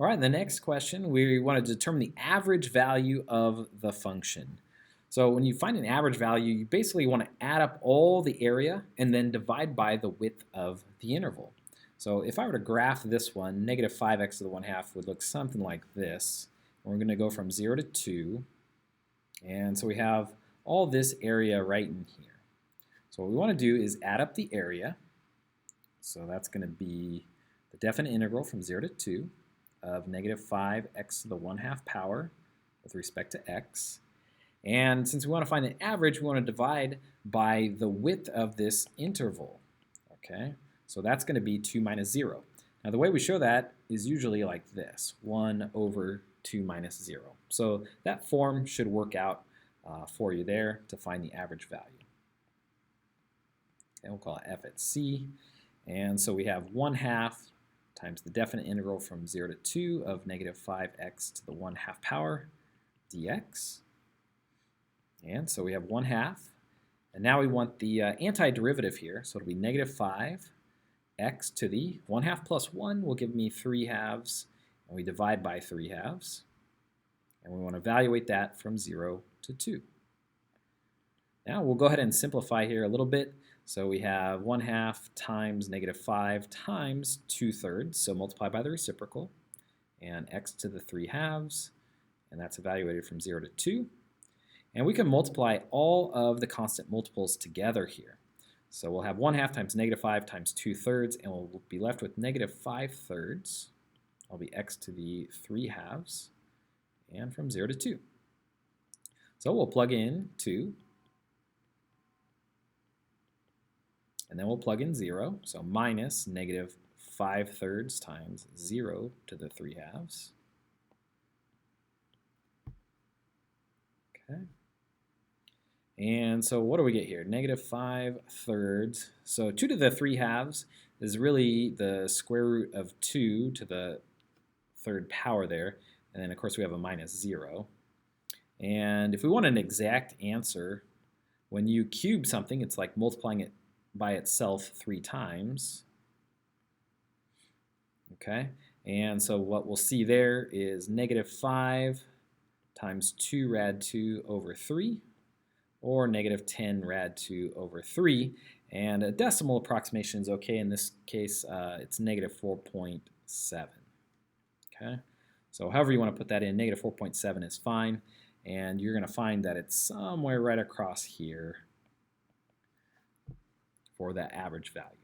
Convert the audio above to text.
All right, in the next question, we want to determine the average value of the function. So when you find an average value, you basically want to add up all the area and then divide by the width of the interval. So if I were to graph this one, negative 5x to the 1/2 would look something like this. We're going to go from 0 to 2. And so we have all this area right in here. So what we want to do is add up the area. So that's going to be the definite integral from 0 to 2 of negative 5x to the 1/2 power with respect to x. And since we want to find the average, we want to divide by the width of this interval. Okay, so that's going to be 2 minus 0. Now the way we show that is usually like this, 1 over 2 minus 0. So that form should work out for you there to find the average value. Okay, we'll call it f at c. And so we have 1/2 times the definite integral from 0 to 2 of negative 5x to the 1/2 power dx. And so we have 1/2. And now we want the antiderivative here. So it'll be negative 5x to the 1/2 plus 1 will give me 3/2. And we divide by 3/2. And we want to evaluate that from 0 to 2. Now we'll go ahead and simplify here a little bit. So we have 1/2 times negative 5 times 2/3, so multiply by the reciprocal, and x to the 3/2, and that's evaluated from 0 to 2. And we can multiply all of the constant multiples together here. So we'll have 1/2 times negative 5 times 2/3, and we'll be left with negative 5/3. That'll be x to the 3/2, and from 0 to 2. So we'll plug in 2. And then we'll plug in 0, so minus negative 5/3 times 0 to the 3/2. Okay. And so what do we get here? Negative 5/3. So 2 to the 3/2 is really the square root of 2 to the 3rd power there. And then, of course, we have a minus 0. And if we want an exact answer, when you cube something, it's like multiplying it by itself 3 times. Okay, and so what we'll see there is negative 5 times 2 rad 2 over 3, or negative 10 rad 2 over 3. And a decimal approximation is okay. In this case, it's negative 4.7. Okay, so however you want to put that in, negative 4.7 is fine. And you're going to find that it's somewhere right across here for that average value.